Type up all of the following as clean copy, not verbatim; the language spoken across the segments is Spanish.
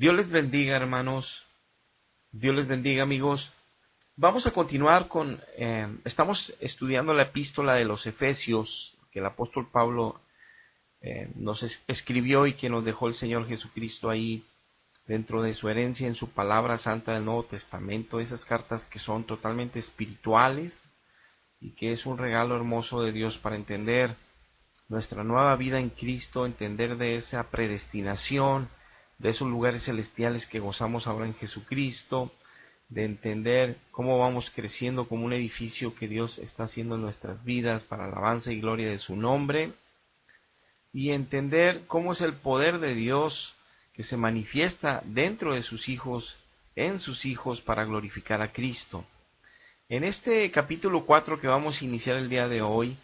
Dios les bendiga, hermanos. Dios les bendiga, amigos. Vamos a continuar estamos estudiando la epístola de los Efesios, que el apóstol Pablo nos escribió y que nos dejó el Señor Jesucristo ahí dentro de su herencia en su palabra santa del Nuevo Testamento, esas cartas que son totalmente espirituales y que es un regalo hermoso de Dios para entender nuestra nueva vida en Cristo, entender de esa predestinación, de esos lugares celestiales que gozamos ahora en Jesucristo, de entender cómo vamos creciendo como un edificio que Dios está haciendo en nuestras vidas para alabanza y gloria de su nombre, y entender cómo es el poder de Dios que se manifiesta dentro de sus hijos, en sus hijos, para glorificar a Cristo. En este capítulo 4 que vamos a iniciar el día de hoy,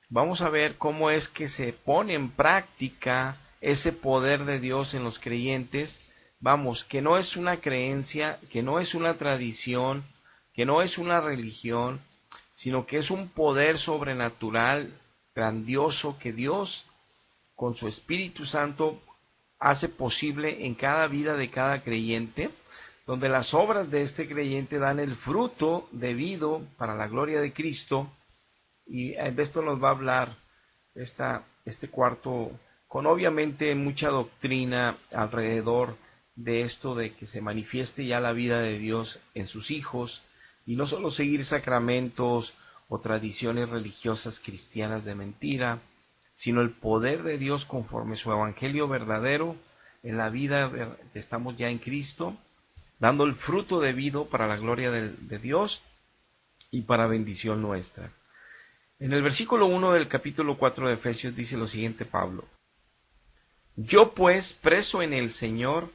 vamos a ver cómo es que se pone en práctica ese poder de Dios en los creyentes. Vamos, que no es una creencia, que no es una tradición, que no es una religión, sino que es un poder sobrenatural, grandioso, que Dios, con su Espíritu Santo, hace posible en cada vida de cada creyente, donde las obras de este creyente dan el fruto debido para la gloria de Cristo. Y de esto nos va a hablar este cuarto, con obviamente mucha doctrina alrededor de esto de que se manifieste ya la vida de Dios en sus hijos, y no solo seguir sacramentos o tradiciones religiosas cristianas de mentira, sino el poder de Dios conforme su evangelio verdadero en la vida que estamos ya en Cristo, dando el fruto debido para la gloria de Dios y para bendición nuestra. En el versículo 1 del capítulo 4 de Efesios dice lo siguiente Pablo: Yo pues, preso en el Señor,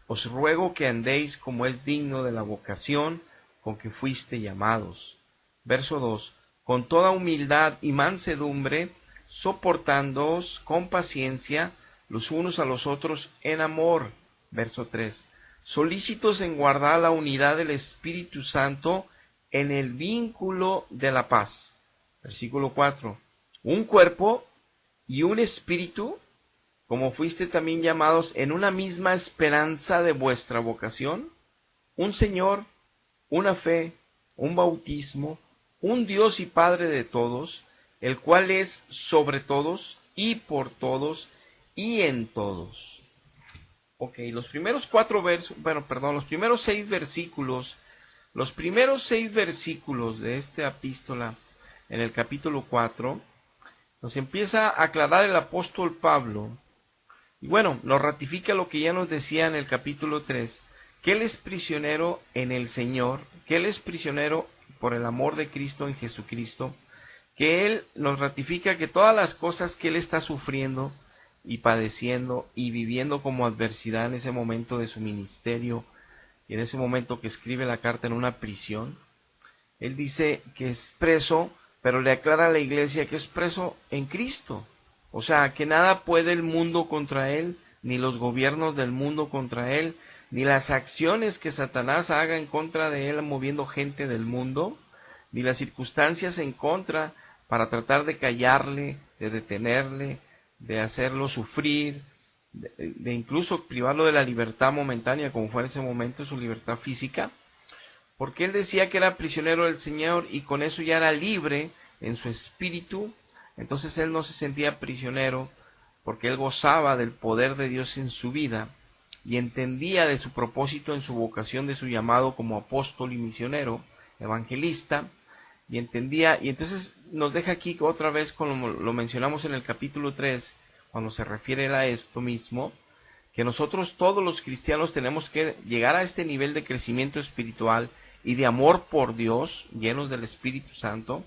os ruego que andéis como es digno de la vocación con que fuiste llamados. Verso 2: Con toda humildad y mansedumbre, soportándoos con paciencia los unos a los otros en amor. Verso 3: Solícitos en guardar la unidad del Espíritu Santo en el vínculo de la paz. Versículo 4: Un cuerpo y un espíritu, como fuiste también llamados en una misma esperanza de vuestra vocación, un Señor, una fe, un bautismo, un Dios y Padre de todos, el cual es sobre todos y por todos y en todos. Ok, los primeros seis versículos de esta epístola en el capítulo 4, nos empieza a aclarar el apóstol Pablo, y bueno, nos ratifica lo que ya nos decía en el capítulo 3, que él es prisionero en el Señor, que él es prisionero por el amor de Cristo en Jesucristo, que él nos ratifica que todas las cosas que él está sufriendo y padeciendo y viviendo como adversidad en ese momento de su ministerio, y en ese momento que escribe la carta en una prisión, él dice que es preso, pero le aclara a la iglesia que es preso en Cristo. O sea, que nada puede el mundo contra él, ni los gobiernos del mundo contra él, ni las acciones que Satanás haga en contra de él moviendo gente del mundo, ni las circunstancias en contra para tratar de callarle, de detenerle, de hacerlo sufrir, de incluso privarlo de la libertad momentánea, como fue en ese momento su libertad física, porque él decía que era prisionero del Señor y con eso ya era libre en su espíritu. Entonces él no se sentía prisionero porque él gozaba del poder de Dios en su vida y entendía de su propósito en su vocación, de su llamado como apóstol y misionero, evangelista, y entendía, y entonces nos deja aquí otra vez, como lo mencionamos en el capítulo 3, cuando se refiere a esto mismo, que nosotros todos los cristianos tenemos que llegar a este nivel de crecimiento espiritual y de amor por Dios, llenos del Espíritu Santo,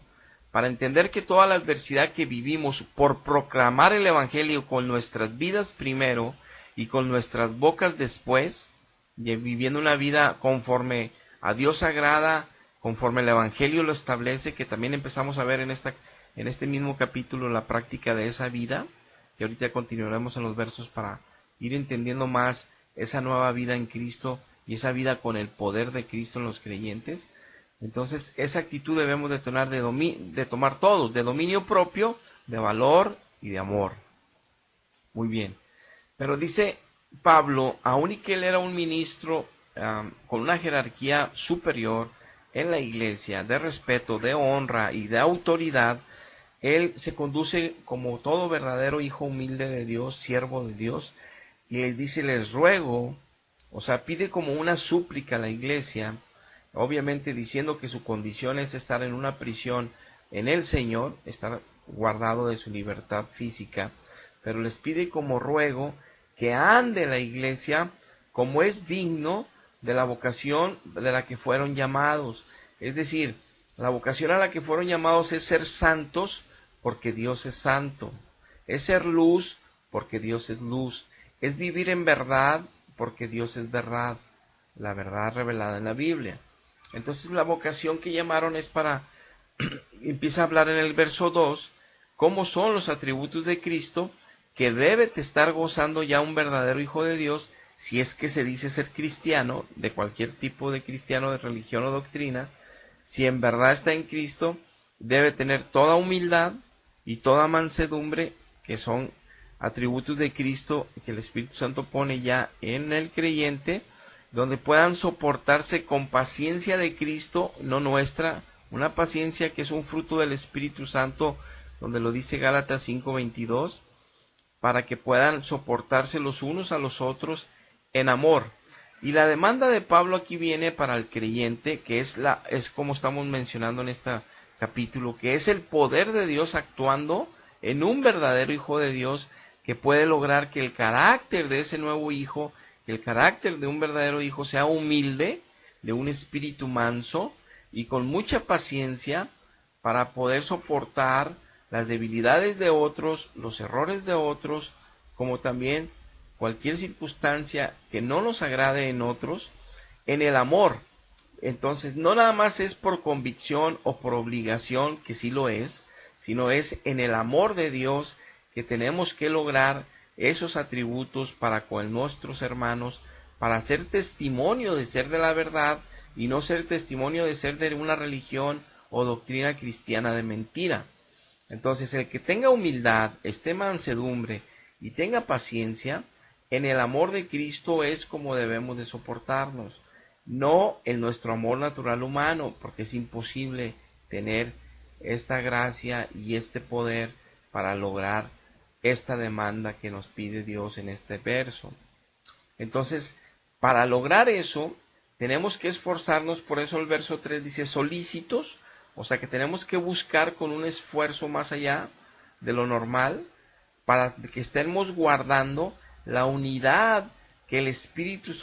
para entender que toda la adversidad que vivimos por proclamar el Evangelio con nuestras vidas primero y con nuestras bocas después, viviendo una vida conforme a Dios agrada, conforme el Evangelio lo establece, que también empezamos a ver en este mismo capítulo la práctica de esa vida, que ahorita continuaremos en los versos para ir entendiendo más esa nueva vida en Cristo y esa vida con el poder de Cristo en los creyentes. Entonces, esa actitud debemos de tomar todos, de dominio propio, de valor y de amor. Muy bien. Pero dice, Pablo, aun y que él era un ministro con una jerarquía superior en la iglesia, de respeto, de honra y de autoridad, él se conduce como todo verdadero hijo humilde de Dios, siervo de Dios, y les dice, les ruego, o sea, pide como una súplica a la iglesia, obviamente diciendo que su condición es estar en una prisión en el Señor, estar guardado de su libertad física, pero les pide como ruego que ande la iglesia como es digno de la vocación de la que fueron llamados. Es decir, la vocación a la que fueron llamados es ser santos porque Dios es santo, es ser luz porque Dios es luz, es vivir en verdad porque Dios es verdad, la verdad revelada en la Biblia. Entonces la vocación que llamaron es para, empieza a hablar en el verso 2, cómo son los atributos de Cristo que debe de estar gozando ya un verdadero hijo de Dios, si es que se dice ser cristiano, de cualquier tipo de cristiano, de religión o doctrina. Si en verdad está en Cristo, debe tener toda humildad y toda mansedumbre, que son atributos de Cristo que el Espíritu Santo pone ya en el creyente, donde puedan soportarse con paciencia de Cristo, no nuestra, una paciencia que es un fruto del Espíritu Santo, donde lo dice Gálatas 5:22, para que puedan soportarse los unos a los otros en amor. Y la demanda de Pablo aquí viene para el creyente, que es como estamos mencionando en este capítulo, que es el poder de Dios actuando en un verdadero hijo de Dios, que puede lograr que el carácter de ese nuevo hijo, que el carácter de un verdadero hijo sea humilde, de un espíritu manso y con mucha paciencia para poder soportar las debilidades de otros, los errores de otros, como también cualquier circunstancia que no nos agrade en otros, en el amor. Entonces, no nada más es por convicción o por obligación, que sí lo es, sino es en el amor de Dios que tenemos que lograr esos atributos para con nuestros hermanos, para ser testimonio de ser de la verdad y no ser testimonio de ser de una religión o doctrina cristiana de mentira. Entonces, el que tenga humildad, esté mansedumbre y tenga paciencia, en el amor de Cristo es como debemos de soportarnos, no en nuestro amor natural humano, porque es imposible tener esta gracia y este poder para lograr esta demanda que nos pide Dios en este verso. Entonces, para lograr eso, tenemos que esforzarnos, por eso el verso 3 dice solícitos, o sea que tenemos que buscar con un esfuerzo más allá de lo normal, para que estemos guardando la unidad que el Espíritu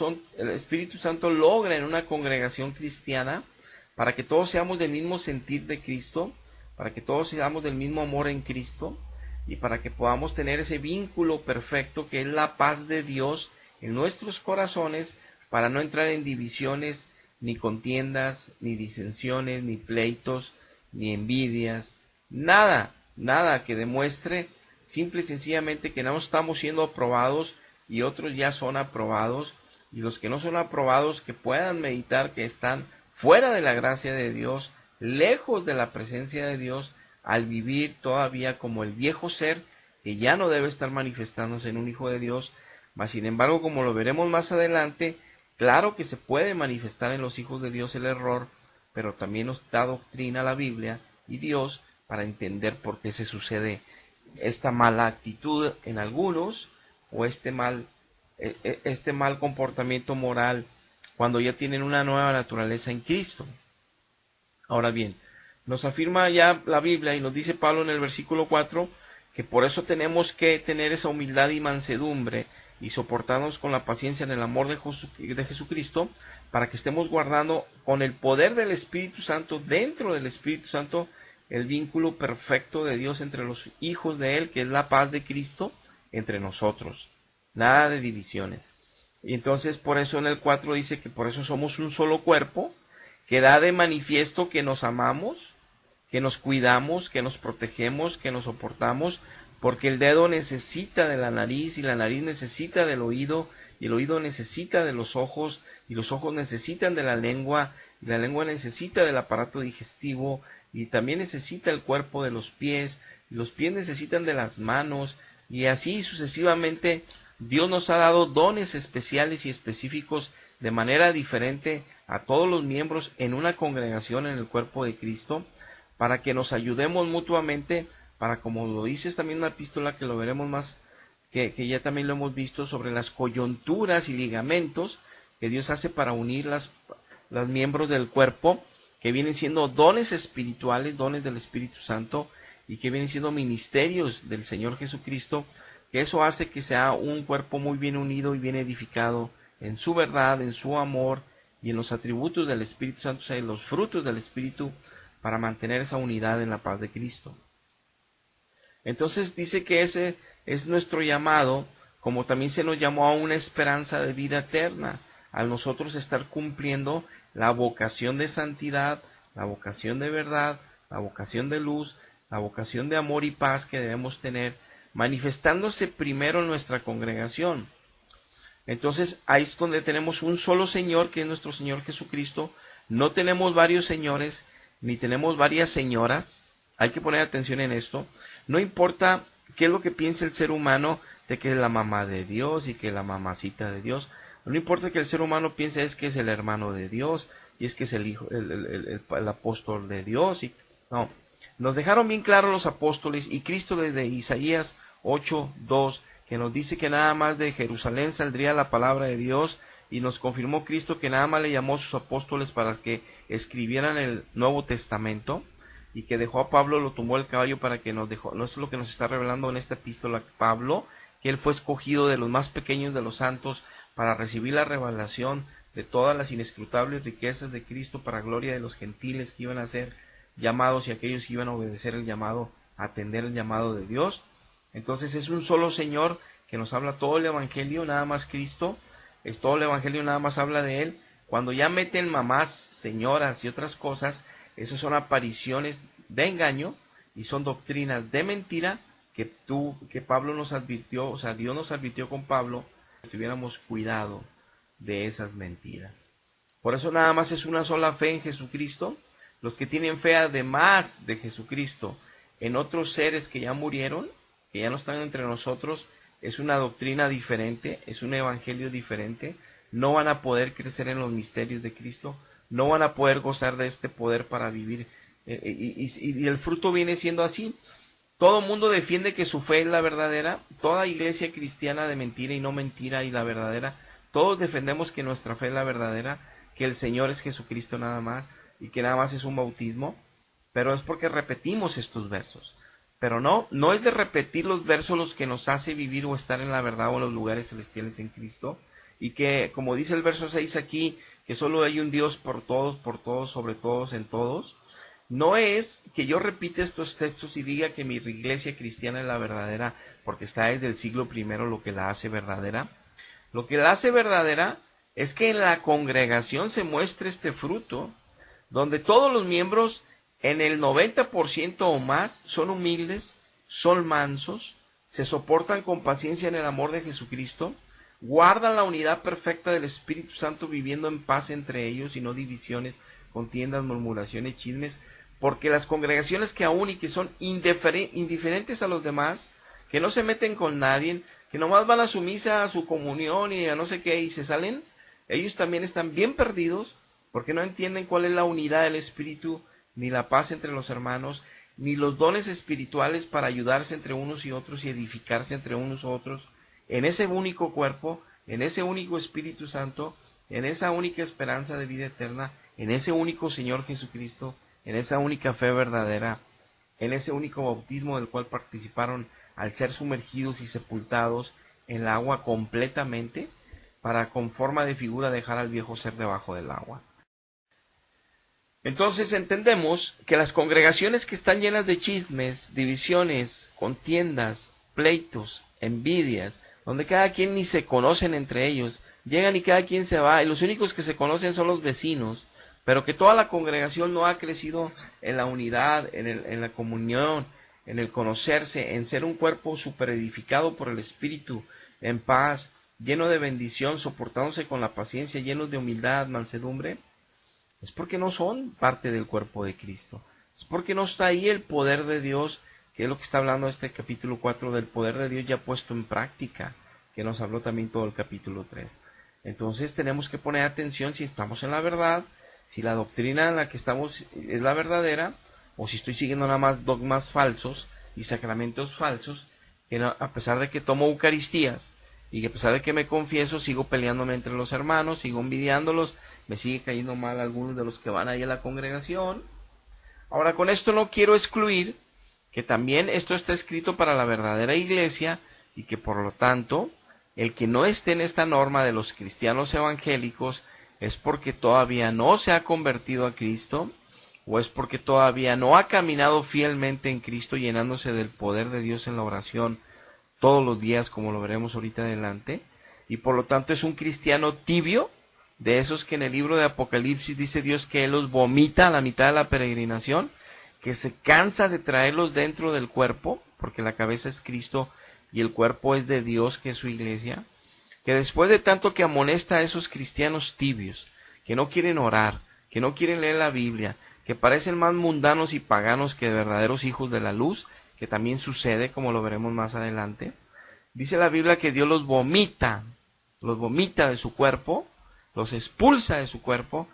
Santo logra en una congregación cristiana, para que todos seamos del mismo sentir de Cristo, para que todos seamos del mismo amor en Cristo, y para que podamos tener ese vínculo perfecto que es la paz de Dios en nuestros corazones, para no entrar en divisiones, ni contiendas, ni disensiones, ni pleitos, ni envidias, nada que demuestre simple y sencillamente que no estamos siendo aprobados y otros ya son aprobados, y los que no son aprobados que puedan meditar que están fuera de la gracia de Dios, lejos de la presencia de Dios, al vivir todavía como el viejo ser que ya no debe estar manifestándose en un hijo de Dios, mas sin embargo, como lo veremos más adelante, claro que se puede manifestar en los hijos de Dios el error, pero también nos da doctrina la Biblia y Dios para entender por qué se sucede esta mala actitud en algunos o este mal comportamiento moral cuando ya tienen una nueva naturaleza en Cristo. Ahora bien, nos afirma ya la Biblia y nos dice Pablo en el versículo 4 que por eso tenemos que tener esa humildad y mansedumbre y soportarnos con la paciencia en el amor de Jesucristo, para que estemos guardando con el poder del Espíritu Santo, dentro del Espíritu Santo, el vínculo perfecto de Dios entre los hijos de Él, que es la paz de Cristo entre nosotros. Nada de divisiones. Y entonces por eso en el 4 dice que por eso somos un solo cuerpo, que da de manifiesto que nos amamos, que nos cuidamos, que nos protegemos, que nos soportamos, porque el dedo necesita de la nariz y la nariz necesita del oído y el oído necesita de los ojos y los ojos necesitan de la lengua y la lengua necesita del aparato digestivo y también necesita el cuerpo de los pies y los pies necesitan de las manos y así sucesivamente Dios nos ha dado dones especiales y específicos de manera diferente a todos los miembros en una congregación en el cuerpo de Cristo, para que nos ayudemos mutuamente, para, como lo dice también una epístola que lo veremos más, que ya también lo hemos visto, sobre las coyunturas y ligamentos que Dios hace para unir los miembros del cuerpo, que vienen siendo dones espirituales, dones del Espíritu Santo, y que vienen siendo ministerios del Señor Jesucristo, que eso hace que sea un cuerpo muy bien unido y bien edificado en su verdad, en su amor y en los atributos del Espíritu Santo, o sea, en los frutos del Espíritu, para mantener esa unidad en la paz de Cristo. Entonces dice que ese es nuestro llamado, como también se nos llamó a una esperanza de vida eterna, al nosotros estar cumpliendo la vocación de santidad, la vocación de verdad, la vocación de luz, la vocación de amor y paz que debemos tener, manifestándose primero en nuestra congregación. Entonces ahí es donde tenemos un solo Señor, que es nuestro Señor Jesucristo. No tenemos varios señores, ni tenemos varias señoras. Hay que poner atención en esto. No importa qué es lo que piense el ser humano de que es la mamá de Dios y que es la mamacita de Dios. No importa que el ser humano piense es que es el hermano de Dios y es que es el hijo, el apóstol de Dios. No, nos dejaron bien claro los apóstoles y Cristo desde Isaías 8:2, que nos dice que nada más de Jerusalén saldría la palabra de Dios, y nos confirmó Cristo que nada más le llamó a sus apóstoles para que escribieran el Nuevo Testamento, y que dejó a Pablo, lo tumbó el caballo para que nos dejó. No es lo que nos está revelando en esta epístola Pablo, que él fue escogido de los más pequeños de los santos para recibir la revelación de todas las inescrutables riquezas de Cristo para gloria de los gentiles que iban a ser llamados y aquellos que iban a obedecer el llamado, a atender el llamado de Dios. Entonces es un solo Señor que nos habla todo el Evangelio, nada más Cristo, es todo el Evangelio, nada más habla de Él. Cuando ya meten mamás, señoras y otras cosas, esas son apariciones de engaño y son doctrinas de mentira que Pablo nos advirtió, o sea, Dios nos advirtió con Pablo, que tuviéramos cuidado de esas mentiras. Por eso nada más es una sola fe en Jesucristo. Los que tienen fe además de Jesucristo en otros seres que ya murieron, que ya no están entre nosotros, es una doctrina diferente, es un evangelio diferente, no van a poder crecer en los misterios de Cristo, no van a poder gozar de este poder para vivir, y el fruto viene siendo así. Todo mundo defiende que su fe es la verdadera, toda iglesia cristiana de mentira y no mentira y la verdadera, todos defendemos que nuestra fe es la verdadera, que el Señor es Jesucristo nada más, y que nada más es un bautismo, pero es porque repetimos estos versos. Pero no es de repetir los versos los que nos hace vivir o estar en la verdad o en los lugares celestiales en Cristo, y que, como dice el verso 6 aquí, que solo hay un Dios por todos, sobre todos, en todos. No es que yo repita estos textos y diga que mi iglesia cristiana es la verdadera, porque está desde el siglo I lo que la hace verdadera. Lo que la hace verdadera es que en la congregación se muestre este fruto, donde todos los miembros, en el 90% o más, son humildes, son mansos, se soportan con paciencia en el amor de Jesucristo, guardan la unidad perfecta del Espíritu Santo viviendo en paz entre ellos y no divisiones, contiendas, murmuraciones, chismes, porque las congregaciones que aún y que son indiferentes a los demás, que no se meten con nadie, que nomás van a su misa, a su comunión y a no sé qué y se salen, ellos también están bien perdidos porque no entienden cuál es la unidad del Espíritu, ni la paz entre los hermanos, ni los dones espirituales para ayudarse entre unos y otros y edificarse entre unos y otros, en ese único cuerpo, en ese único Espíritu Santo, en esa única esperanza de vida eterna, en ese único Señor Jesucristo, en esa única fe verdadera, en ese único bautismo del cual participaron al ser sumergidos y sepultados en el agua completamente, para con forma de figura dejar al viejo ser debajo del agua. Entonces entendemos que las congregaciones que están llenas de chismes, divisiones, contiendas, pleitos, envidias, donde cada quien ni se conocen entre ellos, llegan y cada quien se va, y los únicos que se conocen son los vecinos, pero que toda la congregación no ha crecido en la unidad, en la comunión, en el conocerse, en ser un cuerpo superedificado por el Espíritu, en paz, lleno de bendición, soportándose con la paciencia, llenos de humildad, mansedumbre, es porque no son parte del cuerpo de Cristo. Es porque no está ahí el poder de Dios, que es lo que está hablando este capítulo 4, del poder de Dios ya puesto en práctica. que nos habló también todo el capítulo 3. Entonces tenemos que poner atención si estamos en la verdad, si la doctrina en la que estamos es la verdadera, o si estoy siguiendo nada más dogmas falsos y sacramentos falsos, que no, a pesar de que tomo Eucaristías, y que a pesar de que me confieso, sigo peleándome entre los hermanos, sigo envidiándolos, me sigue cayendo mal algunos de los que van ahí a la congregación. Ahora, con esto no quiero excluir que también esto está escrito para la verdadera iglesia, y que por lo tanto, el que no esté en esta norma de los cristianos evangélicos es porque todavía no se ha convertido a Cristo, o es porque todavía no ha caminado fielmente en Cristo, llenándose del poder de Dios en la oración todos los días, como lo veremos ahorita adelante, y por lo tanto es un cristiano tibio, de esos que en el libro de Apocalipsis dice Dios que Él los vomita a la mitad de la peregrinación, que se cansa de traerlos dentro del cuerpo, porque la cabeza es Cristo y el cuerpo es de Dios, que es su iglesia, que después de tanto que amonesta a esos cristianos tibios, que no quieren orar, que no quieren leer la Biblia, que parecen más mundanos y paganos que verdaderos hijos de la luz, que también sucede, como lo veremos más adelante, dice la Biblia que Dios los vomita de su cuerpo, los expulsa de su cuerpo,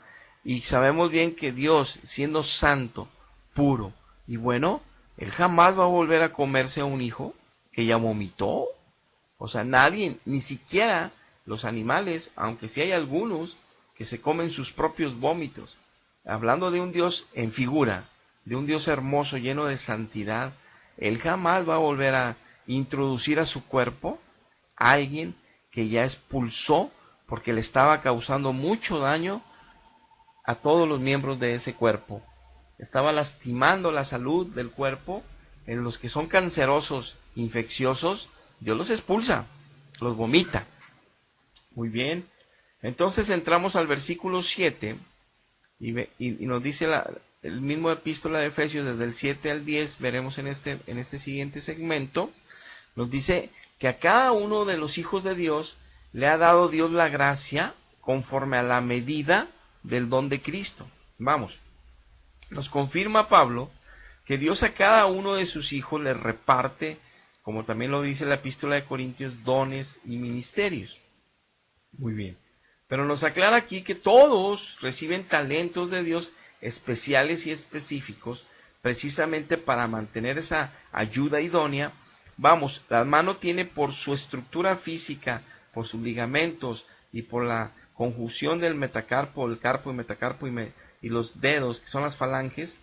y sabemos bien que Dios, siendo santo, puro y bueno, Él jamás va a volver a comerse a un hijo que ya vomitó. O sea, nadie, ni siquiera los animales, aunque sí hay algunos que se comen sus propios vómitos. Hablando de un Dios en figura, de un Dios hermoso, lleno de santidad, Él jamás va a volver a introducir a su cuerpo a alguien que ya expulsó porque le estaba causando mucho daño a todos los miembros de ese cuerpo. Estaba lastimando la salud del cuerpo. En los que son cancerosos, infecciosos, Dios los expulsa, los vomita. Muy bien. Entonces entramos al versículo 7 y nos dice el mismo epístola de Efesios desde el 7 al 10, veremos en este siguiente segmento, nos dice que a cada uno de los hijos de Dios le ha dado Dios la gracia conforme a la medida del don de Cristo. Vamos, nos confirma Pablo que Dios a cada uno de sus hijos le reparte, como también lo dice la epístola de Corintios, dones y ministerios. Muy bien. Pero nos aclara aquí que todos reciben talentos de Dios especiales y específicos, precisamente para mantener esa ayuda idónea. Vamos, la mano tiene por su estructura física, por sus ligamentos y por la conjunción del metacarpo, el carpo y metacarpo y los dedos, que son las falanges,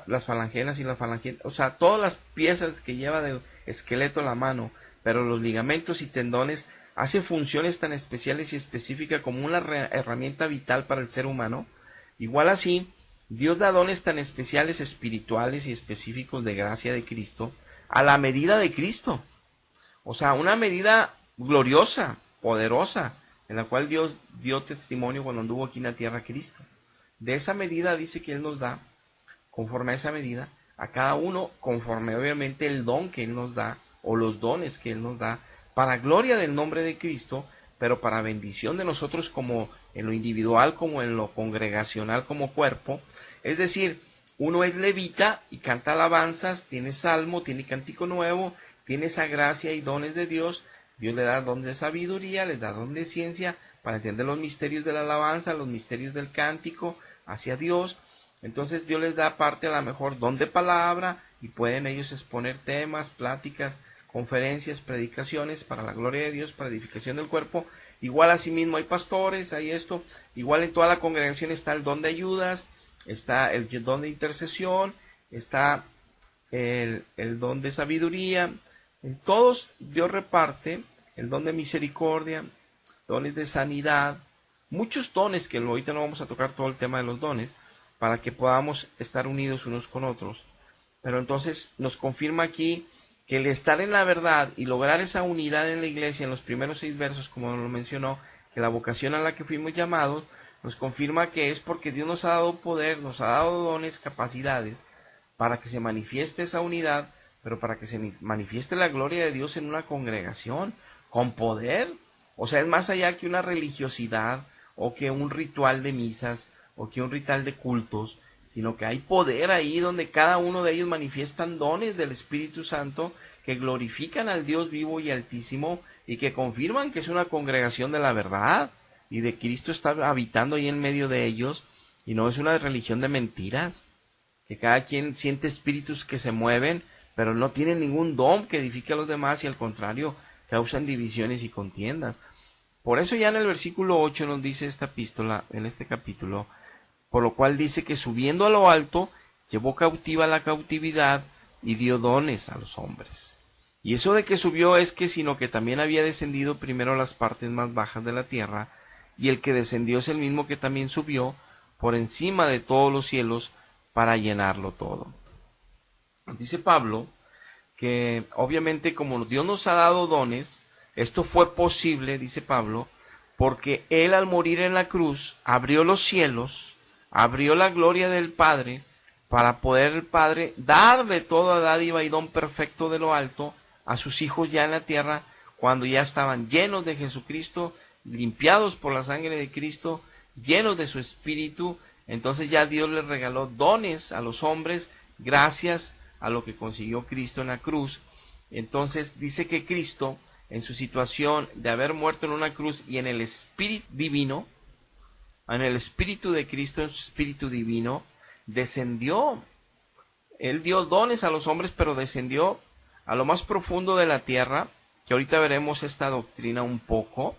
las falangenas y las falangetas, o sea, todas las piezas que lleva de esqueleto la mano, pero los ligamentos y tendones hace funciones tan especiales y específicas como una herramienta vital para el ser humano. Igual así, Dios da dones tan especiales, espirituales y específicos de gracia de Cristo, a la medida de Cristo. O sea, una medida gloriosa, poderosa, en la cual Dios dio testimonio cuando anduvo aquí en la tierra Cristo. De esa medida dice que Él nos da, conforme a esa medida, a cada uno, conforme obviamente el don que Él nos da, o los dones que Él nos da, para gloria del nombre de Cristo, pero para bendición de nosotros como en lo individual, como en lo congregacional, como cuerpo. Es decir, uno es levita y canta alabanzas, tiene salmo, tiene cántico nuevo, tiene esa gracia y dones de Dios. Dios le da don de sabiduría, le da don de ciencia, para entender los misterios de la alabanza, los misterios del cántico hacia Dios. Entonces Dios les da aparte a lo mejor don de palabra y pueden ellos exponer temas, pláticas, conferencias, predicaciones para la gloria de Dios, para edificación del cuerpo. Igual asimismo hay pastores, hay esto. Igual en toda la congregación está el don de ayudas, está el don de intercesión, está el don de sabiduría. En todos Dios reparte el don de misericordia, dones de sanidad, muchos dones que ahorita no vamos a tocar todo el tema de los dones, para que podamos estar unidos unos con otros. Pero entonces nos confirma aquí que el estar en la verdad y lograr esa unidad en la iglesia en los primeros 6 versos, como lo mencionó, que la vocación a la que fuimos llamados, nos confirma que es porque Dios nos ha dado poder, nos ha dado dones, capacidades, para que se manifieste esa unidad, pero para que se manifieste la gloria de Dios en una congregación, con poder. O sea, es más allá que una religiosidad, o que un ritual de misas, o que un ritual de cultos. sino que hay poder ahí donde cada uno de ellos manifiestan dones del Espíritu Santo que glorifican al Dios vivo y altísimo y que confirman que es una congregación de la verdad y de Cristo está habitando ahí en medio de ellos y no es una religión de mentiras, que cada quien siente espíritus que se mueven, pero no tienen ningún don que edifique a los demás y al contrario, causan divisiones y contiendas. Por eso ya en el versículo 8 nos dice esta epístola, en este capítulo, por lo cual dice que subiendo a lo alto, llevó cautiva la cautividad y dio dones a los hombres. Y eso de que subió es que sino que también había descendido primero a las partes más bajas de la tierra, y el que descendió es el mismo que también subió por encima de todos los cielos para llenarlo todo. Dice Pablo que obviamente como Dios nos ha dado dones, esto fue posible, dice Pablo, porque Él al morir en la cruz abrió los cielos, abrió la gloria del Padre, para poder el Padre dar de toda dádiva y don perfecto de lo alto a sus hijos ya en la tierra, cuando ya estaban llenos de Jesucristo, limpiados por la sangre de Cristo, llenos de su Espíritu. Entonces ya Dios les regaló dones a los hombres gracias a lo que consiguió Cristo en la cruz. Entonces dice que Cristo, en su situación de haber muerto en una cruz y en el Espíritu divino, en el Espíritu de Cristo, en su Espíritu divino, descendió. Él dio dones a los hombres, pero descendió a lo más profundo de la tierra, que ahorita veremos esta doctrina un poco.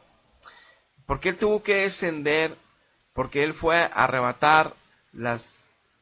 Porque Él tuvo que descender, porque Él fue a arrebatar las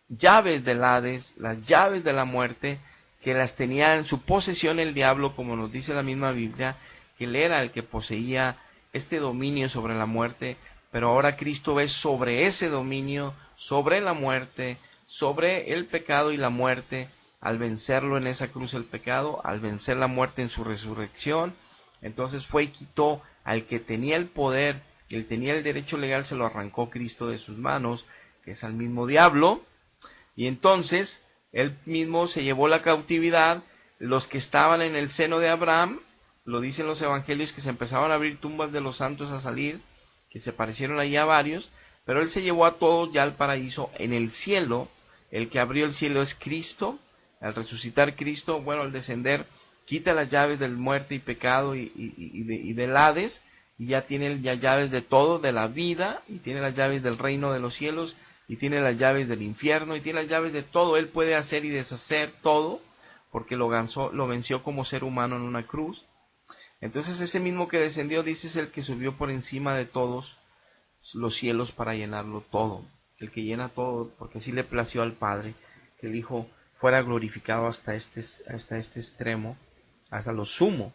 llaves del Hades, las llaves de la muerte, que las tenía en su posesión el diablo, como nos dice la misma Biblia, que Él era el que poseía este dominio sobre la muerte, pero ahora Cristo ve sobre ese dominio, sobre la muerte, sobre el pecado y la muerte, al vencerlo en esa cruz el pecado, al vencer la muerte en su resurrección. Entonces fue y quitó al que tenía el poder, que él tenía el derecho legal, se lo arrancó Cristo de sus manos, que es al mismo diablo, y entonces él mismo se llevó la cautividad. Los que estaban en el seno de Abraham, lo dicen los evangelios, que se empezaban a abrir tumbas de los santos a salir, que se parecieron allí a varios, pero él se llevó a todos ya al paraíso en el cielo. El que abrió el cielo es Cristo. Al resucitar Cristo, bueno, al descender, quita las llaves del muerte y pecado y del Hades, y ya tiene ya llaves de todo, de la vida, y tiene las llaves del reino de los cielos, y tiene las llaves del infierno, y tiene las llaves de todo. Él puede hacer y deshacer todo, porque lo venció como ser humano en una cruz. Entonces ese mismo que descendió, dice, es el que subió por encima de todos los cielos para llenarlo todo, el que llena todo, porque así le plació al Padre, que el Hijo fuera glorificado hasta este extremo, hasta lo sumo,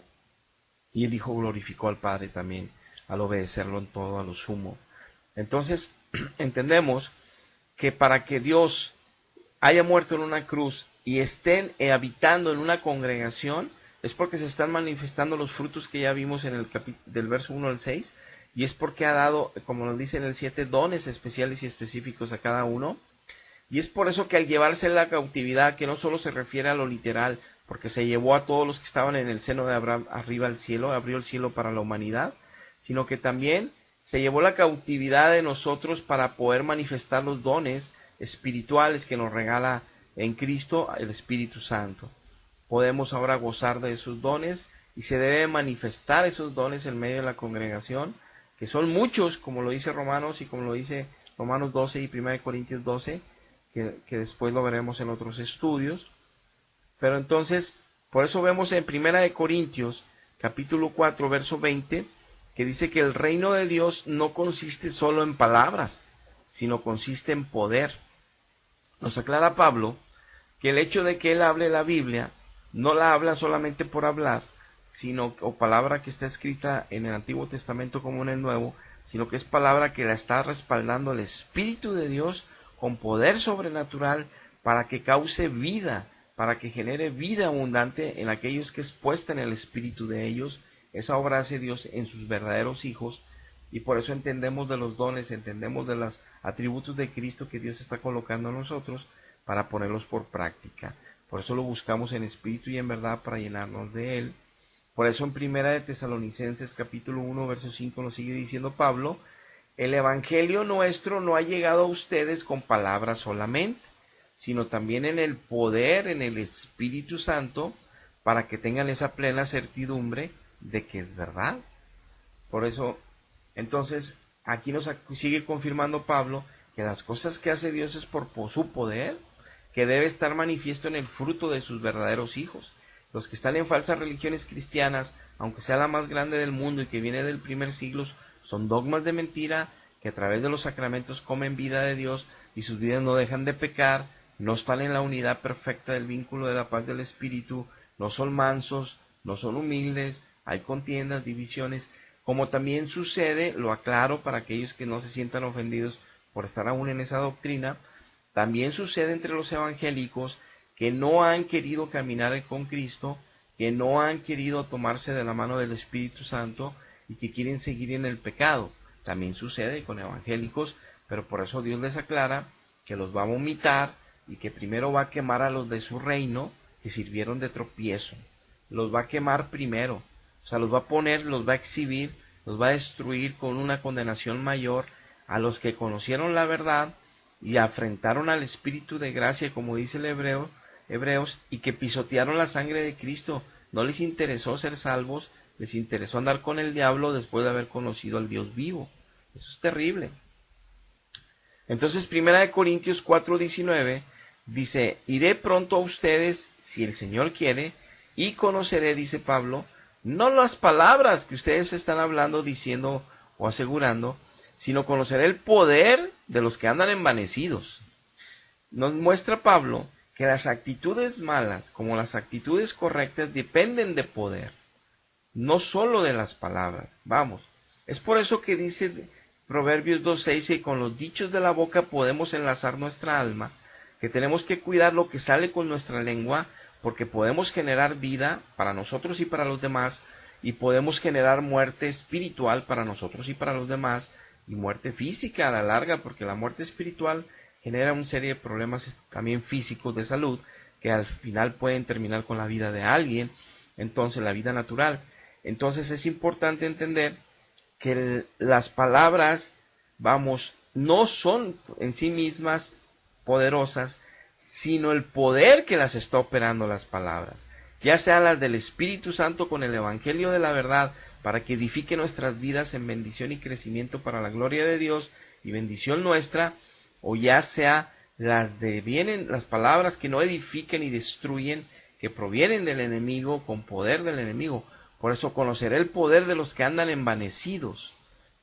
y el Hijo glorificó al Padre también, al obedecerlo en todo a lo sumo. Entonces, entendemos que para que Dios haya muerto en una cruz y estén habitando en una congregación, es porque se están manifestando los frutos que ya vimos en el del verso 1 al 6, y es porque ha dado, como nos dice en el 7, dones especiales y específicos a cada uno. Y es por eso que al llevarse la cautividad, que no solo se refiere a lo literal, porque se llevó a todos los que estaban en el seno de Abraham arriba al cielo, abrió el cielo para la humanidad, sino que también se llevó la cautividad de nosotros para poder manifestar los dones espirituales que nos regala en Cristo el Espíritu Santo. Podemos ahora gozar de esos dones y se debe manifestar esos dones en medio de la congregación, que son muchos, como lo dice Romanos y como lo dice Romanos 12 y 1 Corintios 12, que después lo veremos en otros estudios. Pero entonces, por eso vemos en 1 Corintios, capítulo 4, verso 20, que dice que el reino de Dios no consiste solo en palabras, sino consiste en poder. Nos aclara Pablo que el hecho de que él hable la Biblia, no la habla solamente por hablar, sino, o palabra que está escrita en el Antiguo Testamento como en el Nuevo, sino que es palabra que la está respaldando el Espíritu de Dios con poder sobrenatural para que cause vida, para que genere vida abundante en aquellos que es puesta en el espíritu de ellos. Esa obra hace Dios en sus verdaderos hijos, y por eso entendemos de los dones, entendemos de los atributos de Cristo que Dios está colocando en nosotros para ponerlos por práctica. Por eso lo buscamos en espíritu y en verdad para llenarnos de Él. Por eso en 1 de Tesalonicenses capítulo 1 verso 5 nos sigue diciendo Pablo: el evangelio nuestro no ha llegado a ustedes con palabras solamente, sino también en el poder, en el Espíritu Santo, para que tengan esa plena certidumbre de que es verdad. Por eso, entonces, aquí nos sigue confirmando Pablo que las cosas que hace Dios es por su poder, que debe estar manifiesto en el fruto de sus verdaderos hijos. Los que están en falsas religiones cristianas, aunque sea la más grande del mundo y que viene del primer siglo, son dogmas de mentira, que a través de los sacramentos comen vida de Dios y sus vidas no dejan de pecar, no están en la unidad perfecta del vínculo de la paz del Espíritu, no son mansos, no son humildes, hay contiendas, divisiones, como también sucede, lo aclaro para aquellos que no se sientan ofendidos por estar aún en esa doctrina, también sucede entre los evangélicos que no han querido caminar con Cristo, que no han querido tomarse de la mano del Espíritu Santo y que quieren seguir en el pecado. También sucede con evangélicos, pero por eso Dios les aclara que los va a vomitar y que primero va a quemar a los de su reino que sirvieron de tropiezo. Los va a quemar primero, o sea, los va a poner, los va a exhibir, los va a destruir con una condenación mayor a los que conocieron la verdad y afrentaron al Espíritu de gracia, como dice el Hebreos, y que pisotearon la sangre de Cristo. No les interesó ser salvos, les interesó andar con el diablo después de haber conocido al Dios vivo. Eso es terrible. Entonces, 1 Corintios 4:19 dice, iré pronto a ustedes, si el Señor quiere, y conoceré, dice Pablo, no las palabras que ustedes están hablando, diciendo o asegurando, sino conoceré el poder de los que andan envanecidos. Nos muestra Pablo que las actitudes malas como las actitudes correctas dependen de poder, no solo de las palabras. Vamos, es por eso que dice Proverbios 2:6 que con los dichos de la boca podemos enlazar nuestra alma, que tenemos que cuidar lo que sale con nuestra lengua, porque podemos generar vida para nosotros y para los demás, y podemos generar muerte espiritual para nosotros y para los demás, y muerte física a la larga, porque la muerte espiritual genera una serie de problemas también físicos de salud, que al final pueden terminar con la vida de alguien, entonces la vida natural. Entonces es importante entender que las palabras, vamos, no son en sí mismas poderosas, sino el poder que las está operando las palabras, ya sean las del Espíritu Santo con el Evangelio de la verdad, para que edifique nuestras vidas en bendición y crecimiento para la gloria de Dios y bendición nuestra, o ya sea las palabras que no edifiquen y destruyen, que provienen del enemigo, con poder del enemigo. Por eso conoceré el poder de los que andan envanecidos,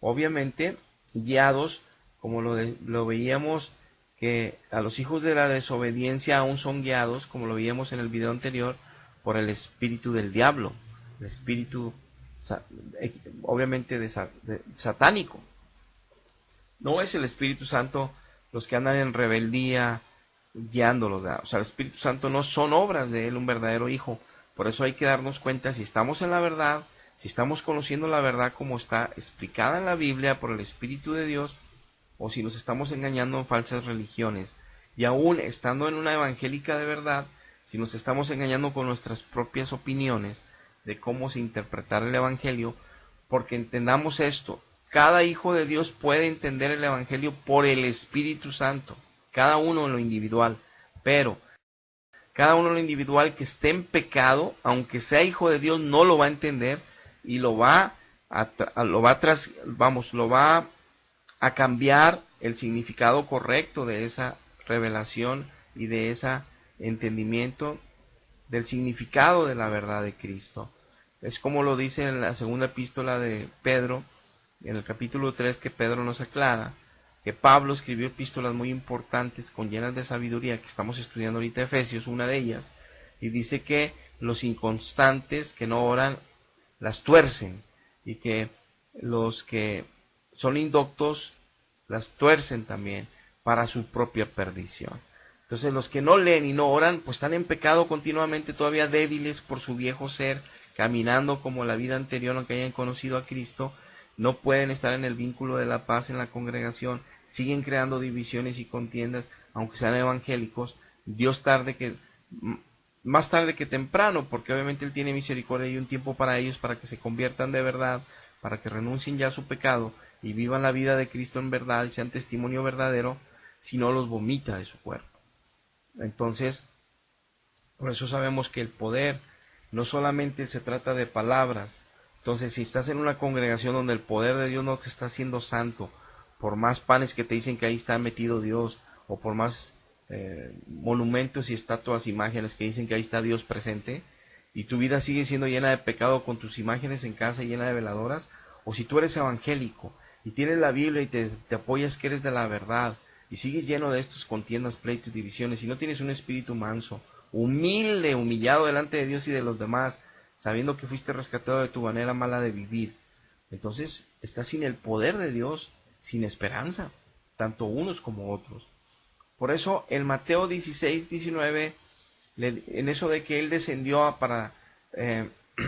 obviamente guiados, como lo veíamos, que a los hijos de la desobediencia aún son guiados, como lo veíamos en el video anterior, por el espíritu del diablo, el espíritu obviamente satánico. No es el Espíritu Santo los que andan en rebeldía guiándolos, o sea, el Espíritu Santo no son obras de él, un verdadero hijo. Por eso hay que darnos cuenta si estamos en la verdad, si estamos conociendo la verdad como está explicada en la Biblia por el Espíritu de Dios, o si nos estamos engañando en falsas religiones. Y aún estando en una evangélica de verdad, si nos estamos engañando con nuestras propias opiniones de cómo se interpretar el Evangelio, porque entendamos esto, cada hijo de Dios puede entender el Evangelio por el Espíritu Santo, cada uno en lo individual, pero cada uno en lo individual que esté en pecado, aunque sea hijo de Dios, no lo va a entender y lo va a cambiar el significado correcto de esa revelación y de ese entendimiento del significado de la verdad de Cristo. Es como lo dice en la segunda epístola de Pedro, en el capítulo 3, que Pedro nos aclara que Pablo escribió epístolas muy importantes, llenas de sabiduría, que estamos estudiando ahorita Efesios, una de ellas, y dice que los inconstantes que no oran las tuercen, y que los que son indoctos las tuercen también para su propia perdición. Entonces los que no leen y no oran, pues están en pecado continuamente, todavía débiles por su viejo ser, caminando como la vida anterior, aunque hayan conocido a Cristo, no pueden estar en el vínculo de la paz en la congregación, siguen creando divisiones y contiendas, aunque sean evangélicos. Dios más tarde que temprano, porque obviamente Él tiene misericordia y un tiempo para ellos, para que se conviertan de verdad, para que renuncien ya a su pecado y vivan la vida de Cristo en verdad y sean testimonio verdadero, si no los vomita de su cuerpo. Entonces, por eso sabemos que el poder no solamente se trata de palabras. Entonces, si estás en una congregación donde el poder de Dios no te está haciendo santo, por más panes que te dicen que ahí está metido Dios, o por más monumentos y estatuas, imágenes que dicen que ahí está Dios presente, y tu vida sigue siendo llena de pecado con tus imágenes en casa llena de veladoras, o si tú eres evangélico y tienes la Biblia y te apoyas que eres de la verdad, y sigues lleno de estos contiendas, pleitos, divisiones, y no tienes un espíritu manso, humilde, humillado delante de Dios y de los demás, sabiendo que fuiste rescatado de tu manera mala de vivir, entonces estás sin el poder de Dios, sin esperanza, tanto unos como otros. Por eso el Mateo 16, 19, en eso de que Él descendió para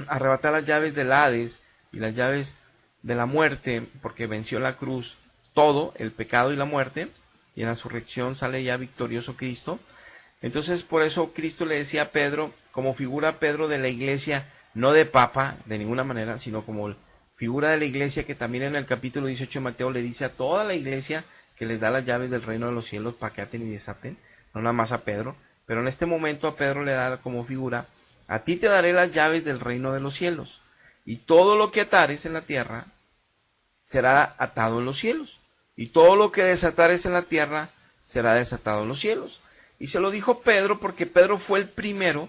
arrebatar las llaves del Hades y las llaves de la muerte, porque venció la cruz, todo, el pecado y la muerte, y en la resurrección sale ya victorioso Cristo. Entonces por eso Cristo le decía a Pedro, como figura Pedro de la iglesia, no de papa, de ninguna manera, sino como figura de la iglesia, que también en el capítulo 18 de Mateo le dice a toda la iglesia que les da las llaves del reino de los cielos para que aten y desaten, no nada más a Pedro, pero en este momento a Pedro le da como figura, a ti te daré las llaves del reino de los cielos, y todo lo que atares en la tierra será atado en los cielos, y todo lo que desatares en la tierra será desatado en los cielos. Y se lo dijo Pedro porque Pedro fue el primero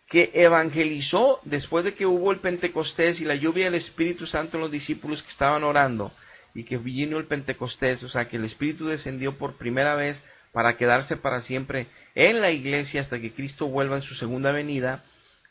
que evangelizó después de que hubo el Pentecostés y la lluvia del Espíritu Santo en los discípulos que estaban orando, y que vino el Pentecostés, o sea que el Espíritu descendió por primera vez para quedarse para siempre en la iglesia hasta que Cristo vuelva en su segunda venida.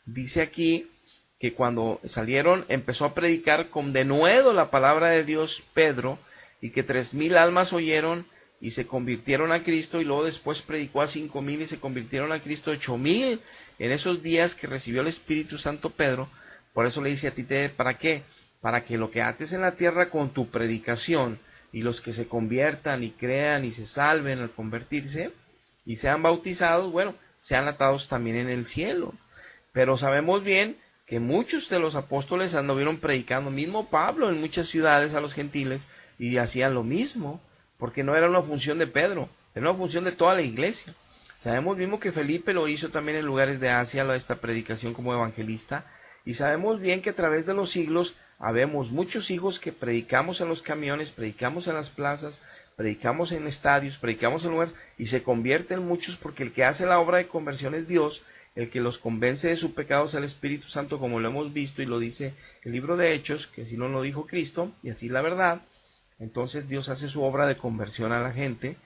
Dice aquí que cuando salieron empezó a predicar con denuedo la palabra de Dios Pedro, y que 3,000 almas oyeron y se convirtieron a Cristo, y luego después predicó a 5,000 y se convirtieron a Cristo 8,000 en esos días que recibió el Espíritu Santo Pedro. Por eso le dice a ti, ¿para qué? Para que lo que ates en la tierra con tu predicación, y los que se conviertan y crean y se salven al convertirse y sean bautizados, bueno, sean atados también en el cielo. Pero sabemos bien que muchos de los apóstoles anduvieron predicando, mismo Pablo en muchas ciudades a los gentiles, y hacían lo mismo, porque no era una función de Pedro, era una función de toda la iglesia. Sabemos mismo que Felipe lo hizo también en lugares de Asia, esta predicación como evangelista, y sabemos bien que a través de los siglos habemos muchos hijos que predicamos en los camiones, predicamos en las plazas, predicamos en estadios, predicamos en lugares, y se convierten muchos, porque el que hace la obra de conversión es Dios, el que los convence de su pecado es el Espíritu Santo, como lo hemos visto y lo dice el libro de Hechos, que así lo dijo Cristo, y así la verdad. Entonces Dios hace su obra de conversión a la gente.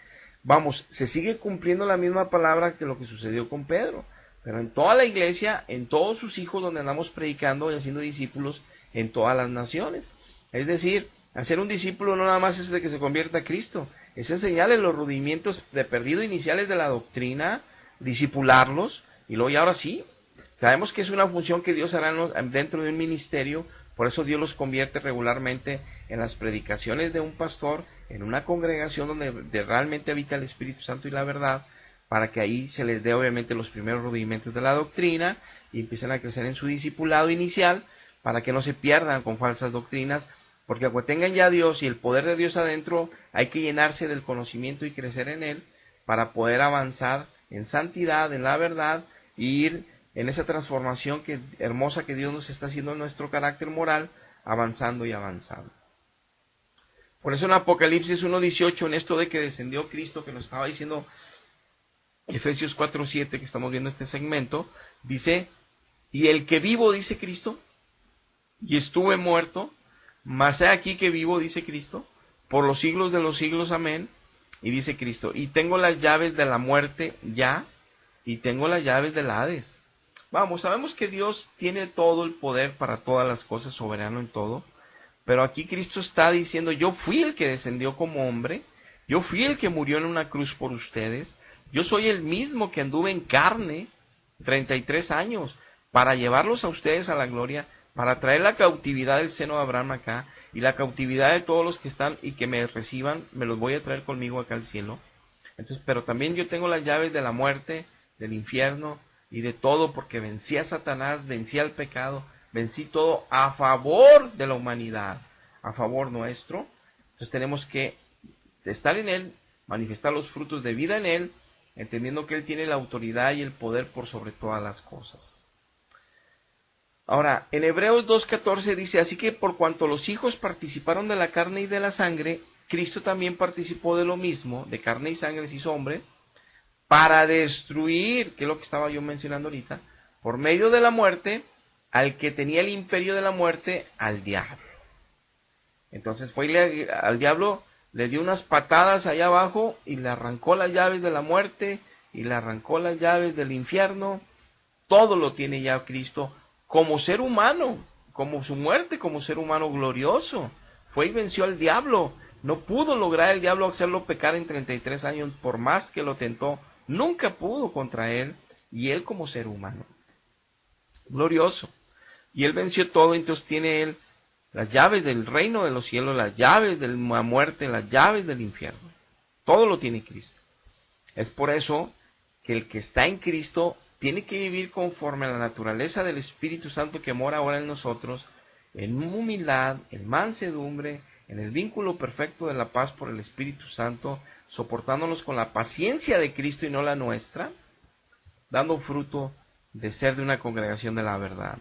Vamos, se sigue cumpliendo la misma palabra que lo que sucedió con Pedro, pero en toda la iglesia, en todos sus hijos, donde andamos predicando y haciendo discípulos en todas las naciones. Es decir, hacer un discípulo no nada más es de que se convierta a Cristo, es enseñarle los rudimientos de perdido iniciales de la doctrina, discipularlos, y luego y ahora sí, sabemos que es una función que Dios hará dentro de un ministerio. Por eso Dios los convierte regularmente en las predicaciones de un pastor, en una congregación donde realmente habita el Espíritu Santo y la verdad, para que ahí se les dé obviamente los primeros rudimentos de la doctrina y empiecen a crecer en su discipulado inicial, para que no se pierdan con falsas doctrinas, porque aunque tengan ya a Dios y el poder de Dios adentro, hay que llenarse del conocimiento y crecer en él para poder avanzar en santidad, en la verdad, y ir en esa transformación hermosa que Dios nos está haciendo en nuestro carácter moral, avanzando y avanzando. Por eso en Apocalipsis 1:18, en esto de que descendió Cristo, que nos estaba diciendo Efesios 4:7, que estamos viendo este segmento, dice, y el que vivo, dice Cristo, y estuve muerto, mas he aquí que vivo, dice Cristo, por los siglos de los siglos, amén, y dice Cristo, y tengo las llaves de la muerte ya, y tengo las llaves del Hades. Vamos, sabemos que Dios tiene todo el poder para todas las cosas, soberano en todo, pero aquí Cristo está diciendo, yo fui el que descendió como hombre, yo fui el que murió en una cruz por ustedes, yo soy el mismo que anduve en carne 33 años para llevarlos a ustedes a la gloria, para traer la cautividad del seno de Abraham acá, y la cautividad de todos los que están y que me reciban, me los voy a traer conmigo acá al cielo. Entonces, pero también yo tengo las llaves de la muerte, del infierno y de todo, porque vencí a Satanás, vencí al pecado, vencí todo a favor de la humanidad, a favor nuestro. Entonces tenemos que estar en él, manifestar los frutos de vida en él, entendiendo que Él tiene la autoridad y el poder por sobre todas las cosas. Ahora, en Hebreos 2:14 dice, así que por cuanto los hijos participaron de la carne y de la sangre, Cristo también participó de lo mismo, de carne y sangre se hizo hombre, para destruir, que es lo que estaba yo mencionando ahorita, por medio de la muerte, al que tenía el imperio de la muerte, al diablo. Entonces fue al diablo, le dio unas patadas allá abajo y le arrancó las llaves de la muerte y le arrancó las llaves del infierno. Todo lo tiene ya Cristo como ser humano, como su muerte, como ser humano glorioso. Fue y venció al diablo. No pudo lograr el diablo hacerlo pecar en 33 años, por más que lo tentó. Nunca pudo contra él, y él como ser humano. Glorioso. Y él venció todo, entonces tiene él las llaves del reino de los cielos, las llaves de la muerte, las llaves del infierno. Todo lo tiene Cristo. Es por eso que el que está en Cristo tiene que vivir conforme a la naturaleza del Espíritu Santo que mora ahora en nosotros, en humildad, en mansedumbre, en el vínculo perfecto de la paz por el Espíritu Santo, soportándonos con la paciencia de Cristo y no la nuestra, dando fruto de ser de una congregación de la verdad.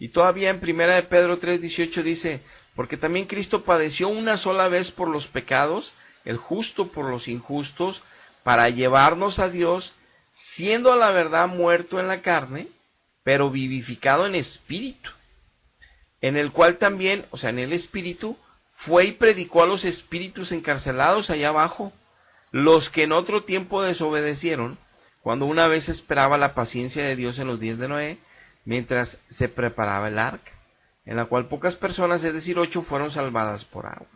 Y todavía en 1 de Pedro 3:18 dice, porque también Cristo padeció una sola vez por los pecados, el justo por los injustos, para llevarnos a Dios, siendo a la verdad muerto en la carne, pero vivificado en espíritu, en el cual también, o sea, en el espíritu, fue y predicó a los espíritus encarcelados allá abajo, los que en otro tiempo desobedecieron, cuando una vez esperaba la paciencia de Dios en los días de Noé, mientras se preparaba el arca, en la cual pocas personas, es decir, 8, fueron salvadas por agua.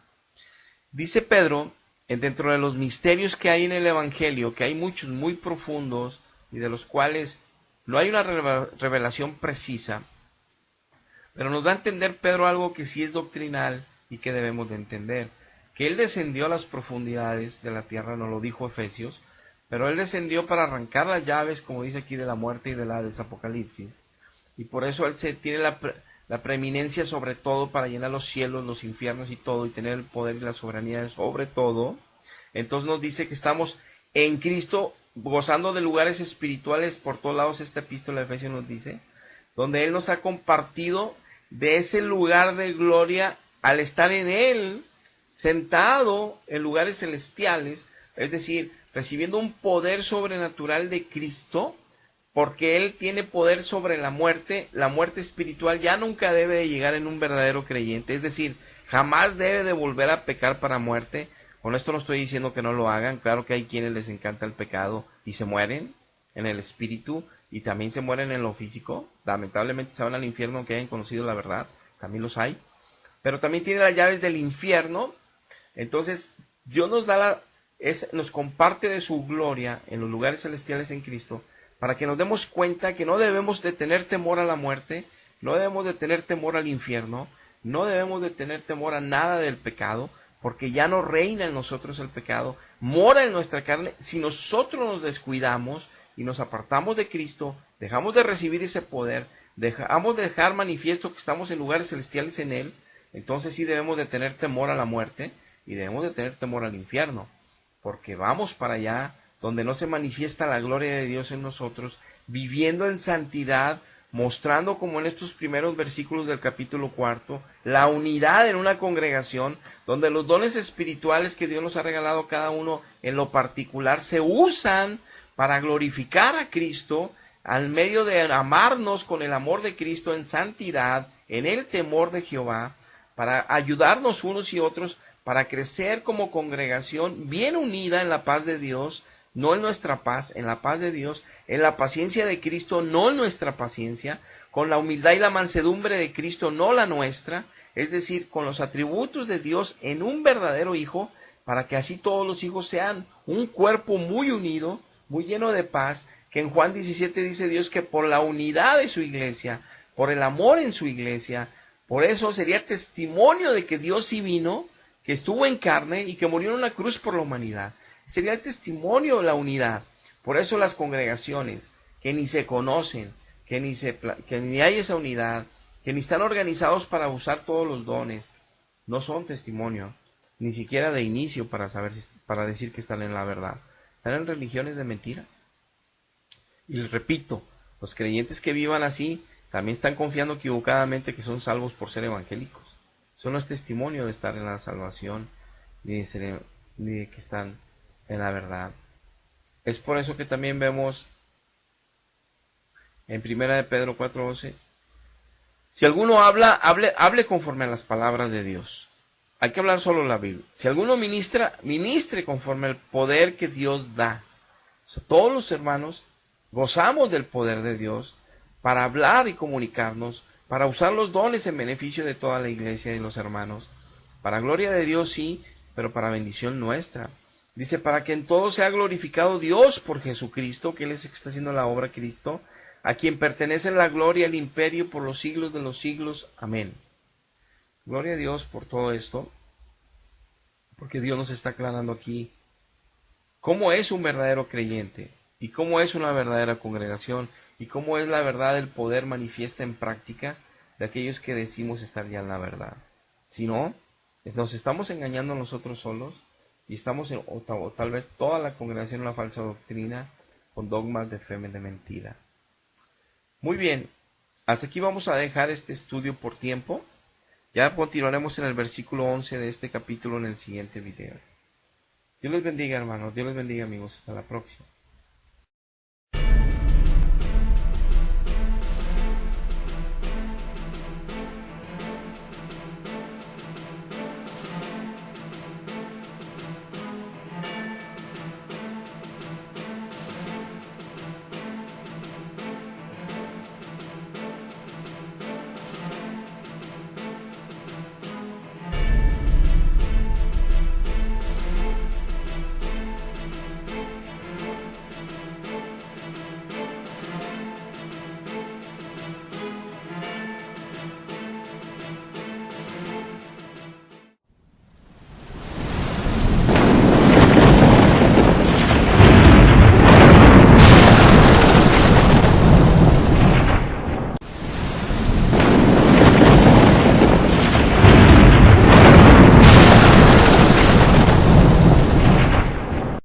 Dice Pedro, dentro de los misterios que hay en el Evangelio, que hay muchos muy profundos y de los cuales no hay una revelación precisa, pero nos da a entender Pedro algo que sí es doctrinal y que debemos de entender, que Él descendió a las profundidades de la tierra, nos lo dijo Efesios, pero Él descendió para arrancar las llaves, como dice aquí, de la muerte y de la Apocalipsis, y por eso Él tiene la preeminencia sobre todo para llenar los cielos, los infiernos y todo, y tener el poder y la soberanía sobre todo. Entonces nos dice que estamos en Cristo, gozando de lugares espirituales por todos lados. Esta epístola de Efesios nos dice, donde Él nos ha compartido de ese lugar de gloria al estar en Él, sentado en lugares celestiales, es decir, recibiendo un poder sobrenatural de Cristo, porque Él tiene poder sobre la muerte espiritual ya nunca debe de llegar en un verdadero creyente, es decir, jamás debe de volver a pecar para muerte. Con esto no estoy diciendo que no lo hagan, claro que hay quienes les encanta el pecado y se mueren en el espíritu y también se mueren en lo físico, lamentablemente se van al infierno aunque hayan conocido la verdad, también los hay, pero también tiene las llaves del infierno. Entonces Dios nos comparte de su gloria en los lugares celestiales en Cristo, para que nos demos cuenta que no debemos de tener temor a la muerte, no debemos de tener temor al infierno, no debemos de tener temor a nada del pecado, porque ya no reina en nosotros el pecado, mora en nuestra carne. Si nosotros nos descuidamos y nos apartamos de Cristo, dejamos de recibir ese poder, dejamos de dejar manifiesto que estamos en lugares celestiales en Él, entonces sí debemos de tener temor a la muerte y debemos de tener temor al infierno, porque vamos para allá donde no se manifiesta la gloria de Dios en nosotros, viviendo en santidad, mostrando como en estos primeros versículos del capítulo 4, la unidad en una congregación, donde los dones espirituales que Dios nos ha regalado cada uno en lo particular se usan para glorificar a Cristo, al medio de amarnos con el amor de Cristo en santidad, en el temor de Jehová, para ayudarnos unos y otros, para crecer como congregación bien unida en la paz de Dios, no en nuestra paz, en la paz de Dios, en la paciencia de Cristo, no en nuestra paciencia, con la humildad y la mansedumbre de Cristo, no la nuestra, es decir, con los atributos de Dios en un verdadero hijo, para que así todos los hijos sean un cuerpo muy unido, muy lleno de paz, que en Juan 17 dice Dios que por la unidad de su iglesia, por el amor en su iglesia, por eso sería testimonio de que Dios sí vino, que estuvo en carne y que murió en una cruz por la humanidad. Sería el testimonio de la unidad. Por eso las congregaciones que ni se conocen, que ni hay esa unidad, que ni están organizados para usar todos los dones, no son testimonio, ni siquiera de inicio para decir que están en la verdad. están en religiones de mentira. Y les repito, los creyentes que vivan así también están confiando equivocadamente que son salvos por ser evangélicos. Eso no es testimonio de estar en la salvación ni de que están en la verdad. Es por eso que también vemos en 1 de Pedro 4:11, si alguno habla, hable conforme a las palabras de Dios. Hay que hablar solo la Biblia. Si alguno ministra, ministre conforme al poder que Dios da. O sea, todos los hermanos gozamos del poder de Dios para hablar y comunicarnos, para usar los dones en beneficio de toda la iglesia y los hermanos. Para gloria de Dios sí, pero para bendición nuestra. Dice, para que en todo sea glorificado Dios por Jesucristo, que Él es el que está haciendo la obra Cristo, a quien pertenece la gloria y el imperio por los siglos de los siglos. Amén. Gloria a Dios por todo esto, porque Dios nos está aclarando aquí cómo es un verdadero creyente, y cómo es una verdadera congregación, y cómo es la verdad del poder manifiesta en práctica de aquellos que decimos estar ya en la verdad. Si no, nos estamos engañando nosotros solos, y estamos o tal vez toda la congregación en la falsa doctrina, con dogmas de fe de mentira. Muy bien, hasta aquí vamos a dejar este estudio por tiempo. Ya continuaremos en el versículo 11 de este capítulo en el siguiente video. Dios les bendiga, hermanos. Dios les bendiga, amigos. Hasta la próxima.